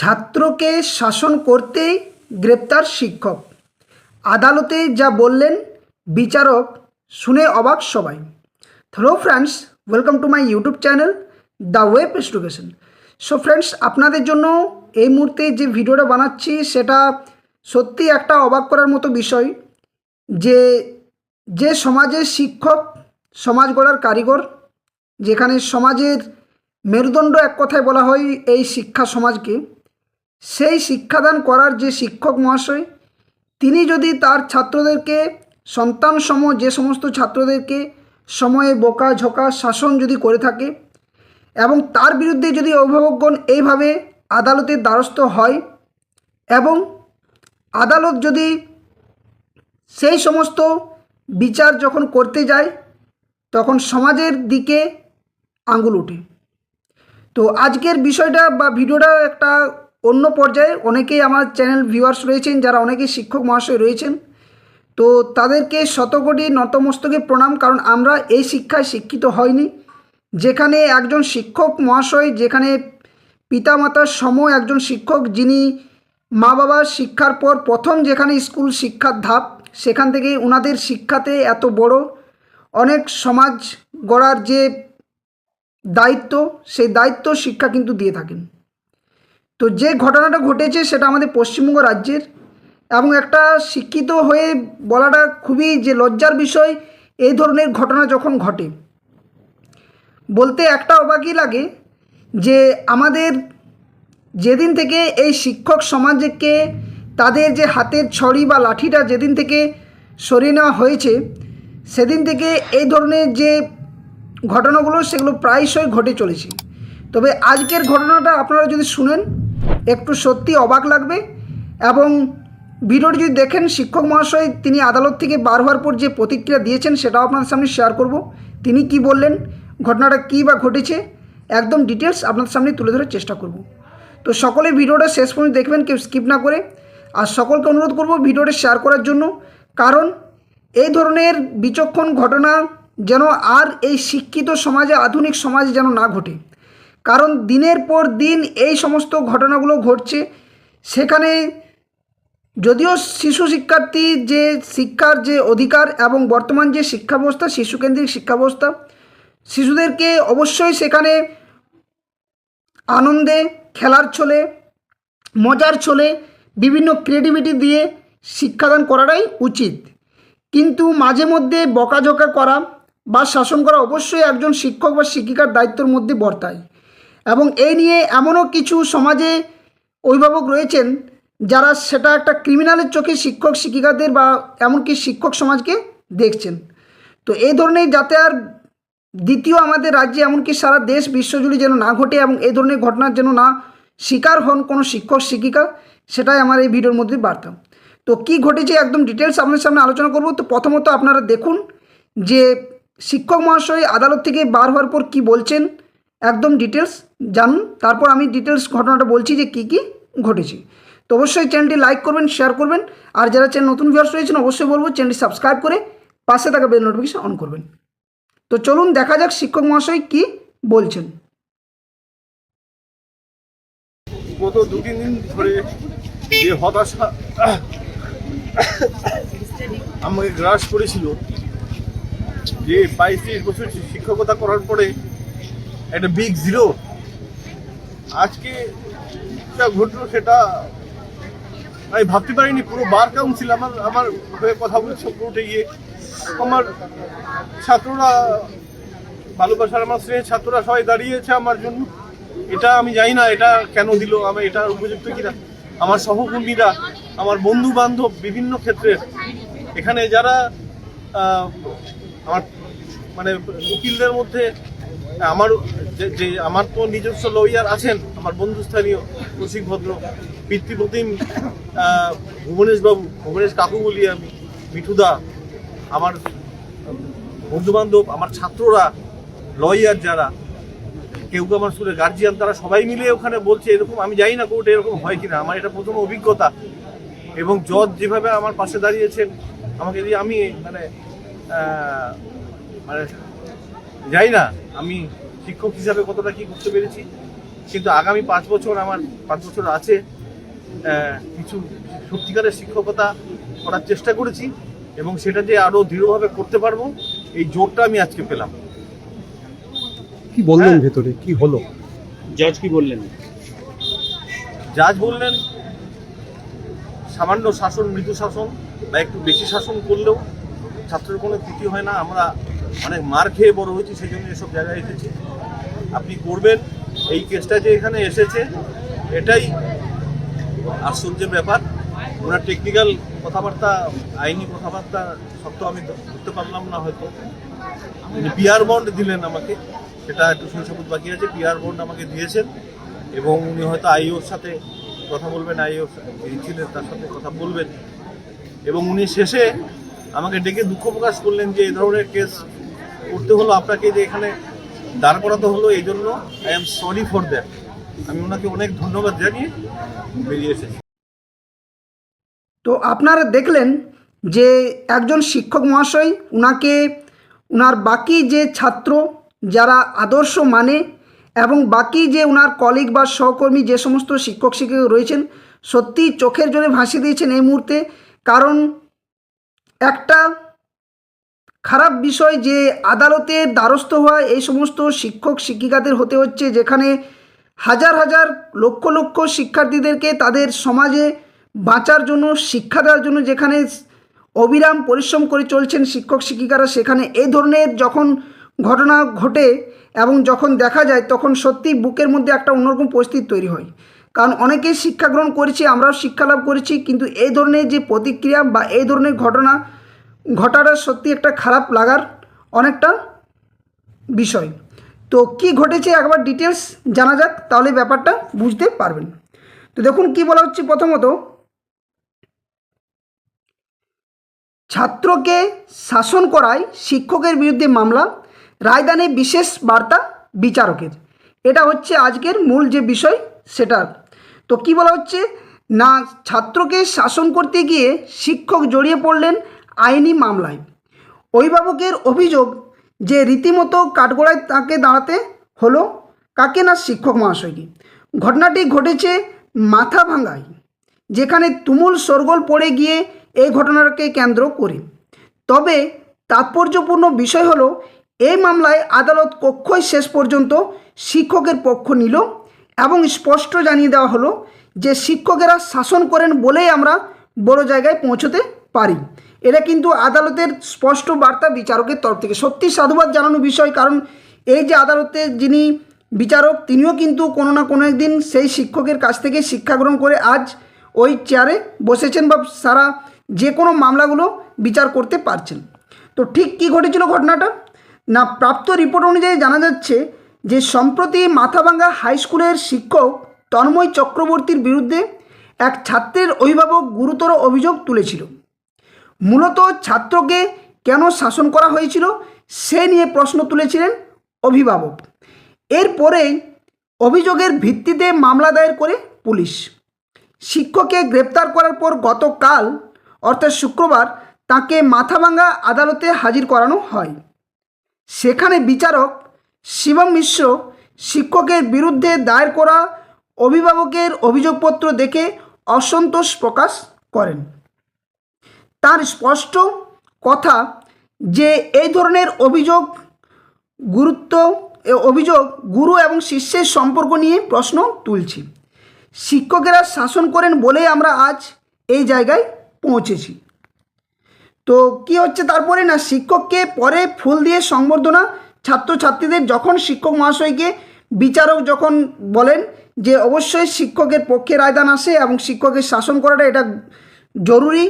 ছাত্রকে শাসন করতেই গ্রেপ্তার শিক্ষক। আদালতে যা বললেন বিচারক, শুনে অবাক সবাই। Hello friends, welcome to my YouTube channel the web education. So friends, আপনাদের জন্য এই মুহূর্তে যে ভিডিওটা বানাচ্ছি সেটা সত্যি একটা অবাক করার মতো বিষয় যে সমাজের শিক্ষক সমাজ গড়ার কারিগর, যেখানে সমাজের মেরুদণ্ড এক কথায় বলা হয় এই শিক্ষা সমাজকে, সেই শিক্ষাদান করার যে শিক্ষক মহাশয়, তিনি যদি তার ছাত্রদেরকে সন্তান সম যে সমস্ত ছাত্রদেরকে সময়ে বকাঝকা শাসন যদি করে থাকে এবং তার বিরুদ্ধে যদি অভিভাবকগণ এইভাবে আদালতের দ্বারস্থ হয় এবং আদালত যদি সেই সমস্ত বিচার যখন করতে যায় তখন সমাজের দিকে আঙুল ওঠে। তো আজকের বিষয়টা বা ভিডিওটা একটা অন্য পর্যায়ে, অনেকেই আমার চ্যানেল ভিউয়ার্স রয়েছেন যারা অনেকেই শিক্ষক মহাশয় রয়েছেন, তো তাদেরকে শতকোটি নতমস্তকে প্রণাম, কারণ আমরা এই শিক্ষায় শিক্ষিত হইনি, যেখানে একজন শিক্ষক মহাশয়, যেখানে পিতামাতার সম একজন শিক্ষক, যিনি মা বাবার শিক্ষার পর প্রথম যেখানে স্কুল শিক্ষার ধাপ, সেখান থেকে ওনাদের শিক্ষাতে এত বড় অনেক সমাজ গড়ার যে দায়িত্ব, সেই দায়িত্ব শিক্ষা কিন্তু দিয়ে থাকেন। তো যে ঘটনাটা ঘটেছে সেটা আমাদের পশ্চিমবঙ্গ রাজ্যের, এবং একটা শিক্ষিত হয়ে বলাটা খুবই যে লজ্জার বিষয়। এই ধরনের ঘটনা যখন ঘটে বলতে একটা অবাকই লাগে যে আমাদের যেদিন থেকে এই শিক্ষক সমাজকে তাদের যে হাতের ছড়ি বা লাঠিটা যেদিন থেকে সরিয়ে নেওয়া হয়েছে, সেদিন থেকে এই ধরনের যে ঘটনাগুলো সেগুলো প্রায়শই ঘটে চলেছে। তবে আজকের ঘটনাটা আপনারা যদি শুনেন একটু সত্যি অবাক লাগবে, এবং ভিডিওটি যদি দেখেন, শিক্ষক মহাশয় তিনি আদালত থেকে বার হওয়ার পর যে প্রতিক্রিয়া দিয়েছেন সেটাও আপনাদের সামনে শেয়ার করব। তিনি কি বললেন, ঘটনাটা কী বা ঘটেছে, একদম ডিটেলস আপনাদের সামনে তুলে ধরার চেষ্টা করব। তো সকলে ভিডিওটা শেষ পর্যন্ত দেখবেন, কেউ স্কিপ না করে। আর সকলকে অনুরোধ করব ভিডিওটা শেয়ার করার জন্য, কারণ এই ধরনের বিচক্ষণ ঘটনা যেন আর এই শিক্ষিত সমাজে, আধুনিক সমাজে যেন না ঘটে। কারণ দিনের পর দিন এই সমস্ত ঘটনাগুলো ঘটছে, সেখানে যদিও শিশু শিক্ষার্থী যে শিক্ষার যে অধিকার এবং বর্তমান যে শিক্ষা ব্যবস্থা, শিশুকেন্দ্রিক শিক্ষা ব্যবস্থা, শিশুদেরকে অবশ্যই সেখানে আনন্দে, খেলার ছলে, মজার ছলে, বিভিন্ন ক্রিয়েটিভিটি দিয়ে শিক্ষাদান করাটাই উচিত। কিন্তু মাঝে মধ্যে বকাঝকা করা বা শাসন করা অবশ্যই একজন শিক্ষক বা শিক্ষিকার দায়িত্বের মধ্যে বর্তায়। এবং এই নিয়ে এমনও কিছু সমাজে অভিভাবক রয়েছেন যারা সেটা একটা ক্রিমিনালের চোখে শিক্ষক শিক্ষিকাদের বা এমনকি শিক্ষক সমাজকে দেখছেন। তো এই ধরনের যাতে আর দ্বিতীয় আমাদের রাজ্যে, এমনকি সারা দেশ বিশ্বজুড়ে যেন না ঘটে এবং এই ধরনের ঘটনার যেন না শিকার হন কোনো শিক্ষক শিক্ষিকা, সেটাই আমার এই ভিডিওর মধ্যে বার্তা। তো কি ঘটেছে একদম ডিটেলস আপনাদের সামনে আলোচনা করব। তো প্রথমত আপনারা দেখুন যে শিক্ষক মহাশয় আদালত থেকে বার হওয়ার পর কি বলছেন, একদম ডিটেলস জানুন। তারপর আমি ডিটেলস ঘটনাটা বলছি যে কি কি ঘটেছে। তো অবশ্যই চ্যানেলটি লাইক করবেন, শেয়ার করবেন, আর যারা চ্যানেল নতুন ভিউয়ার্স রয়েছেন অবশ্যই বলবো চ্যানেলটি সাবস্ক্রাইব করে পাশে থাকা বেল নোটিফিকেশন অন করবেন। তো চলুন দেখা যাক শিক্ষক মহাশয় কি বলছেন। গত 2-3 দিন ধরে যে হতাশা আমাকে গ্রাস করেছিল, যে 22-23 বছর শিক্ষকতা করার পরে একটা বিগ জিরো, আজকে যা ঘটলো সেটা আমি ভাবতে পারিনি। পুরো বার কাউন্সিল আমার হয়ে কথা বলছে কোর্টে গিয়ে। আমার ছাত্ররা, ভালোবাসার আমার শ্রেণীর ছাত্ররা সবাই দাঁড়িয়েছে আমার জন্য। এটা আমি জানি না এটা কেন দিল, আমি এটা উপযুক্ত কিনা। আমার সহকর্মীরা, আমার বন্ধু বান্ধব, বিভিন্ন ক্ষেত্রের এখানে যারা আমার মানে উকিলদের মধ্যে আমার যে আমার তো নিজস্ব লয়ার আছেন, আমার বন্ধুস্থানীয় কৌশিক ভদ্র, পিতৃপ্রতিম ভুবনেশ কাকু বলি আমি, মিঠুদা, আমার বন্ধু বান্ধব, আমার ছাত্ররা, লয়ার যারা, কেউ কেউ আমার স্কুলের গার্জিয়ান, তারা সবাই মিলে ওখানে বলছে এরকম। আমি জানি না কোর্টে এরকম হয় কিনা, আমার এটা প্রথম অভিজ্ঞতা। এবং জজ যেভাবে আমার পাশে দাঁড়িয়েছেন আমাকে দিয়ে, আমি মানে মানে জানি না আমি শিক্ষক হিসাবে কতটা কি করতে পেরেছি। কিন্তু আগামী 5 বছর আমার 5 বছর আছে, কিছু সত্যিকারের শিক্ষকতা করার চেষ্টা করেছি এবং সেটা যে আরো দৃঢ়ভাবে করতে পারবো এই জোরটা আমি আজকে পেলাম। কি বললেন ভেতরে কি হলো? জজ কি বললেন? জাজ বললেন সামান্য শাসন, মৃদু শাসন বা একটু বেশি শাসন করলেও ছাত্রের কোনো ক্ষতি হয় না। আমরা অনেক মার খেয়ে বড় হয়েছি, সেই জন্য এসব জায়গায় এসেছি। আপনি করবেন, এই কেসটা যে এখানে এসেছে এটাই আশ্চর্যের ব্যাপার। ওনার টেকনিক্যাল কথাবার্তা, আইনি কথাবার্তা সব তো আমি ধরতে পারলাম না, হয়তো পিআর বন্ড দিলেন আমাকে, সেটা একটু শৈশবুত বাকি আছে। পিআর বন্ড আমাকে দিয়েছেন এবং উনি হয়তো আইওর সাথে কথা বলবেন, আইও ছিলেন তার সাথে কথা বলবেন এবং উনি শেষে আমাকে ডেকে দুঃখ প্রকাশ করলেন যে এই ধরনের কেস করতে হলো আপনাকে, যে এখানে দাঁড় করাতে হলো, এই জন্য I am sorry for that. আমি ওনাকে অনেক ধন্যবাদ জানিয়ে বেরিয়ে এসেছি। তো আপনারা দেখলেন যে একজন শিক্ষক মহাশয় উনার বাকি যে ছাত্র যারা আদর্শ মানে এবং বাকি যে উনার কলিগ বা সহকর্মী যে সমস্ত শিক্ষক শিক্ষিকা রয়েছেন সত্যি চোখের জলে ভাসিয়ে দিয়েছেন এই মুহূর্তে। কারণ একটা খারাপ বিষয় যে আদালতের দ্বারস্থ হওয়া এই সমস্ত শিক্ষক শিক্ষিকাদের হতে হচ্ছে, যেখানে হাজার হাজার লক্ষ লক্ষ শিক্ষার্থীদেরকে তাদের সমাজে বাঁচার জন্য, শিক্ষা দেওয়ার জন্য যেখানে অবিরাম পরিশ্রম করে চলছেন শিক্ষক শিক্ষিকারা, সেখানে এই ধরনের যখন ঘটনা ঘটে এবং যখন দেখা যায় তখন সত্যি বুকের মধ্যে একটা অন্যরকম পরিস্থিতি তৈরি হয়। কারণ অনেকেই শিক্ষা গ্রহণ করেছি, আমরাও শিক্ষা লাভ করেছি, কিন্তু এই ধরনের যে প্রতিক্রিয়া বা এই ধরনের ঘটনা ঘটাটা সত্যি একটা খারাপ লাগার অনেকটা বিষয়। তো কি ঘটেছে একবার ডিটেলস জানা যাক, তাহলে ব্যাপারটা বুঝতে পারবেন। তো দেখুন কি বলা হচ্ছে। প্রথমত, ছাত্রকে শাসন করায় শিক্ষকের বিরুদ্ধে মামলা, রায়দানে বিশেষ বার্তা বিচারকের। এটা হচ্ছে আজকের মূল যে বিষয় সেটা। তো কি বলা হচ্ছে না, ছাত্রকে শাসন করতে গিয়ে শিক্ষক জড়িয়ে পড়লেন আইনি মামলায়। অভিভাবকের অভিযোগ যে রীতিমতো কাঠগড়ায় তাকে দাঁড়াতে হলো, কাকে না শিক্ষক মহাশয়কে। ঘটনাটি ঘটেছে মাথাভাঙ্গায়, যেখানে তুমুল শোরগোল পড়ে গিয়ে এই ঘটনাকে কেন্দ্র করে। তবে তাৎপর্যপূর্ণ বিষয় হলো এই মামলায় আদালত কক্ষই শেষ পর্যন্ত শিক্ষকের পক্ষ নিল এবং স্পষ্ট জানিয়ে দেওয়া হলো যে শিক্ষকেরা শাসন করেন বলেই আমরা বড় জায়গায় পৌঁছতে পারি। এটা কিন্তু আদালতের স্পষ্ট বার্তা বিচারকের তরফ থেকে। সত্যি সাধুবাদ জানানো বিষয়, কারণ এই যে আদালতের যিনি বিচারক তিনিও কিন্তু কোনো না কোনো একদিন সেই শিক্ষকের কাছ থেকে শিক্ষা গ্রহণ করে আজ ওই চেয়ারে বসেছেন বা সারা যে কোনো মামলাগুলো বিচার করতে পারছেন। তো ঠিক কী ঘটেছিল ঘটনাটা না, প্রাপ্ত রিপোর্ট অনুযায়ী জানা যাচ্ছে যে সম্প্রতি মাথাভাঙ্গা হাই স্কুলের শিক্ষক তন্ময় চক্রবর্তীর বিরুদ্ধে এক ছাত্রের অভিভাবক গুরুতর অভিযোগ তুলেছিল। মূলত ছাত্রকে কেন শাসন করা হয়েছিল সে নিয়ে প্রশ্ন তুলেছিলেন অভিভাবক। এরপরেই অভিযোগের ভিত্তিতে মামলা দায়ের করে পুলিশ। শিক্ষককে গ্রেপ্তার করার পর গতকাল অর্থাৎ শুক্রবার তাকে মাথাভাঙ্গা আদালতে হাজির করানো হয়। সেখানে বিচারক শিবম মিশ্র শিক্ষকের বিরুদ্ধে দায়ের করা অভিভাবকের অভিযোগপত্র দেখে অসন্তোষ প্রকাশ করেন। তার স্পষ্ট কথা যে এই ধরনের অভিযোগ গুরু এবং শিষ্যের সম্পর্ক নিয়ে প্রশ্ন তুলছি। শিক্ষকেরা শাসন করেন বলেই আমরা আজ এই জায়গায় পৌঁছেছি। তো কি হচ্ছে তারপরে না, শিক্ষককে পরে ফুল দিয়ে সংবর্ধনা ছাত্রছাত্রীদের। যখন শিক্ষক মহাশয়কে বিচারক যখন বলেন যে অবশ্যই শিক্ষকের পক্ষে রায়দান আসে এবং শিক্ষকের শাসন করাটা এটা জরুরি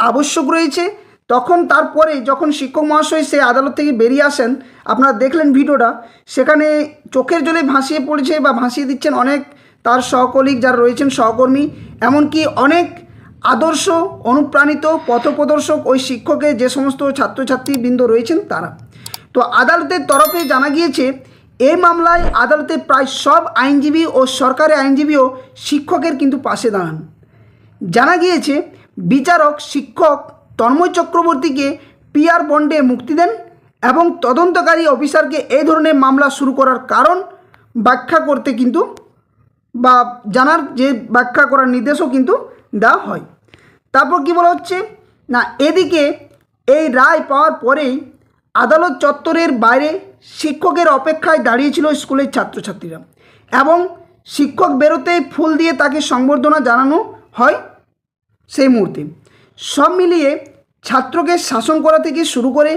আবশ্যক রয়েছে, তখন তারপরে যখন শিক্ষক মহাশয় সে আদালত থেকে বেরিয়ে আসেন, আপনারা দেখলেন ভিডিওটা, সেখানে চোখের জলে ভাসিয়ে পড়েছে বা ভাসিয়ে দিচ্ছেন অনেক তার সহকলিগ যারা রয়েছেন, সহকর্মী, এমনকি অনেক আদর্শ অনুপ্রাণিত পথপ্রদর্শক ওই শিক্ষকের যে সমস্ত ছাত্রছাত্রীবৃন্দ রয়েছেন তারা। তো আদালতের তরফে জানা গিয়েছে এই মামলায় আদালতের প্রায় সব আইনজীবী ও সরকারি আইনজীবীও শিক্ষকের কিন্তু পাশে দাঁড়ান। জানা গিয়েছে বিচারক শিক্ষক তন্ময় চক্রবর্তীকে পিআর বন্ডে মুক্তি দেন এবং তদন্তকারী অফিসারকে এই ধরনের মামলা শুরু করার কারণ ব্যাখ্যা করতে কিন্তু বা জানার যে ব্যাখ্যা করার নির্দেশও কিন্তু দেওয়া হয়। তারপর কি বলা হচ্ছে না, এদিকে এই রায় পাওয়ার পরেই আদালত চত্বরের বাইরে শিক্ষকের অপেক্ষায় দাঁড়িয়েছিল স্কুলের ছাত্রছাত্রীরা এবং শিক্ষক বেরোতেই ফুল দিয়ে তাকে সংবর্ধনা জানানো হয়। সেই মুহূর্তে সব মিলিয়ে ছাত্রকে শাসন করা থেকে শুরু করে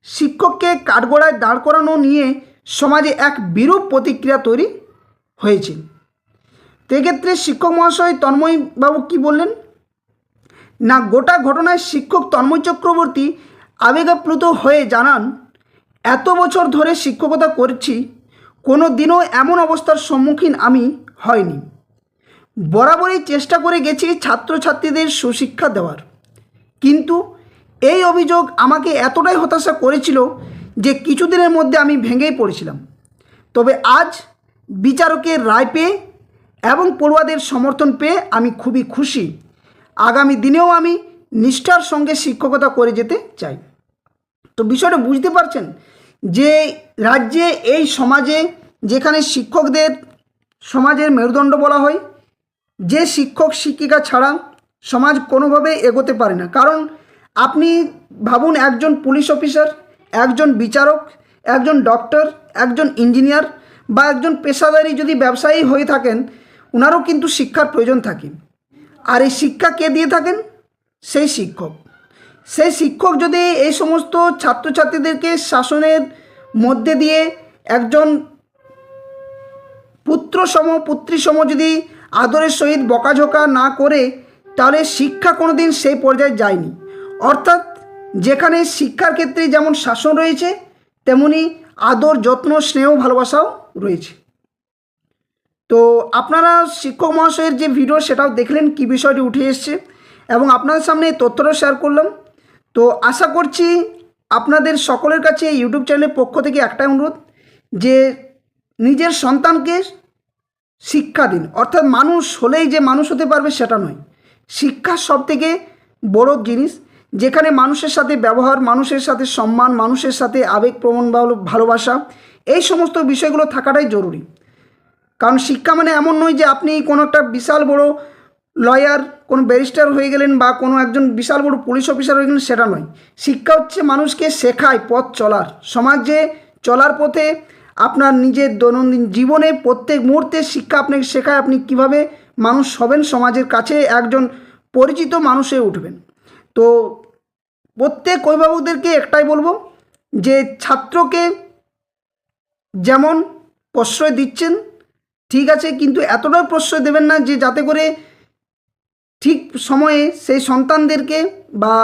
শিক্ষককে কাঠগড়ায় দাঁড় করানো নিয়ে সমাজে এক বিরূপ প্রতিক্রিয়া তৈরি হয়েছে। তো এক্ষেত্রে শিক্ষক মহাশয় তন্ময়বাবু কি বললেন না, গোটা ঘটনায় শিক্ষক তন্ময় চক্রবর্তী আবেগাপ্লুত হয়ে জানান, এত বছর ধরে শিক্ষকতা করছি, কোনো দিনও এমন অবস্থার সম্মুখীন আমি হয়নি। বরাবরই চেষ্টা করে গেছি ছাত্রছাত্রীদের সুশিক্ষা দেওয়ার, কিন্তু এই অভিযোগ আমাকে এতটাই হতাশা করেছিল যে কিছুদিনের মধ্যে আমি ভেঙেই পড়েছিলাম। তবে আজ বিচারকের রায় পেয়ে এবং পড়ুয়াদের সমর্থন পেয়ে আমি খুবই খুশি। আগামী দিনেও আমি নিষ্ঠার সঙ্গে শিক্ষকতা করে যেতে চাই। তো বিষয়টা বুঝতে পারছেন যে রাজ্যে এই সমাজে যেখানে শিক্ষকদের সমাজের মেরুদণ্ড বলা হয়, যে শিক্ষক শিক্ষিকা ছাড়া সমাজ কোনোভাবে এগোতে পারে না। কারণ আপনি ভাবুন, একজন পুলিশ অফিসার, একজন বিচারক, একজন ডক্টর, একজন ইঞ্জিনিয়ার বা একজন পেশাদারি যদি ব্যবসায়ী হয়ে থাকেন, ওনারও কিন্তু শিক্ষার প্রয়োজন থাকে। আর এই শিক্ষা কে দিয়ে থাকেন? সেই শিক্ষক। সেই শিক্ষক যদি এই সমস্ত ছাত্রছাত্রীদেরকে শাসনের মধ্যে দিয়ে একজন পুত্রসম পুত্রীসম যদি আদরের সহিত বকাঝকা না করে, তাহলে শিক্ষা কোনো দিন সেই পর্যায়ে যায়নি। অর্থাৎ যেখানে শিক্ষার ক্ষেত্রে যেমন শাসন রয়েছে, তেমনি আদর, যত্ন, স্নেহ, ভালোবাসাও রয়েছে। তো আপনারা শিক্ষক মহাশয়ের যে ভিডিও সেটাও দেখলেন, কী বিষয়টি উঠে এসছে এবং আপনাদের সামনে এই তথ্যটাও শেয়ার করলাম। তো আশা করছি আপনাদের সকলের কাছে ইউটিউব চ্যানেলের পক্ষ থেকে একটাই অনুরোধ যে নিজের সন্তানকে শিক্ষা দিন। অর্থাৎ মানুষ হলেই যে মানুষ হতে পারবে সেটা নয়, শিক্ষা সবথেকে বড় জিনিস, যেখানে মানুষের সাথে ব্যবহার, মানুষের সাথে সম্মান, মানুষের সাথে আবেগপ্রবণ ভালোবাসা, এই সমস্ত বিষয়গুলো থাকাটাই জরুরি। কারণ শিক্ষা মানে এমন নয় যে আপনি কোনো একটা বিশাল বড় লয়ার, কোনো ব্যারিস্টার হয়ে গেলেন বা কোনো একজন বিশাল বড় পুলিশ অফিসার হয়ে গেলেন, সেটা নয়। শিক্ষা হচ্ছে মানুষকে শেখায় পথ চলার, সমাজে চলার পথে আপনার নিজের দৈনন্দিন জীবনে প্রত্যেক মুহূর্তে শিক্ষা আপনাকে শেখায় আপনি কিভাবে মানুষ হবেন, সমাজের কাছে একজন পরিচিত মানুষ হয়ে উঠবেন। তো প্রত্যেক অভিভাবকদেরকে একটাই বলবো যে ছাত্রকে যেমন প্রশ্রয় দিচ্ছেন ঠিক আছে, কিন্তু এতটাও প্রশ্রয় দেবেন না যে যাতে করে ঠিক সময়ে সেই সন্তানদেরকে বা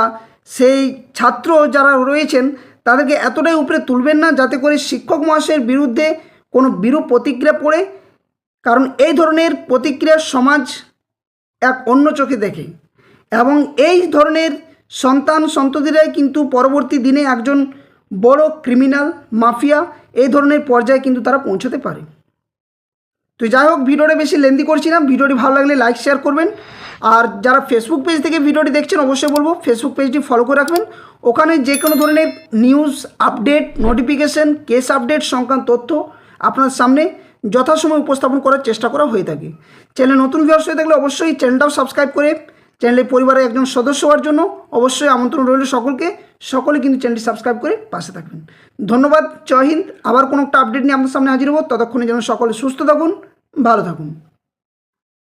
সেই ছাত্র যারা রয়েছেন তাদেরকে এতটাই উপরে তুলবেন না যাতে করে শিক্ষক মহাশয়ের বিরুদ্ধে কোনো বিরূপ প্রতিক্রিয়া পড়ে। কারণ এই ধরনের প্রতিক্রিয়ার সমাজ এক অন্য চোখে দেখে এবং এই ধরনের সন্ততিরাই কিন্তু পরবর্তী দিনে একজন বড় ক্রিমিনাল, মাফিয়া, এই ধরনের পর্যায়ে কিন্তু তারা পৌঁছতে পারে। তো যাই হোক, ভিডিওটা বেশি লেন্দি করছি না। ভিডিওটি ভালো লাগলে লাইক শেয়ার করবেন। আর যারা ফেসবুক পেজ থেকে ভিডিওটি দেখছেন অবশ্যই বলবো ফেসবুক পেজটি ফলো করে রাখবেন। ওখানে যে কোনো ধরনের news update, notification, case update সংক্রান্ত তথ্য আপনার সামনে যথাসময়ে উপস্থাপন করার চেষ্টা করা হয়ে থাকে। চ্যানেলে নতুন ভিউয়ার্স হয়ে থাকলে অবশ্যই চ্যানেলটাও সাবস্ক্রাইব করে চ্যানেলের পরিবারের একজন সদস্য হওয়ার জন্য অবশ্যই আমন্ত্রণ রইল সকলকে। সকলে কিন্তু চ্যানেলটি সাবস্ক্রাইব করে পাশে থাকবেন। ধন্যবাদ। জয় হিন্দ। আবার কোনো একটা আপডেট নিয়ে আপনার সামনে হাজির হব। ততক্ষণে যেন সকলে সুস্থ থাকুন, ভালো থাকুন।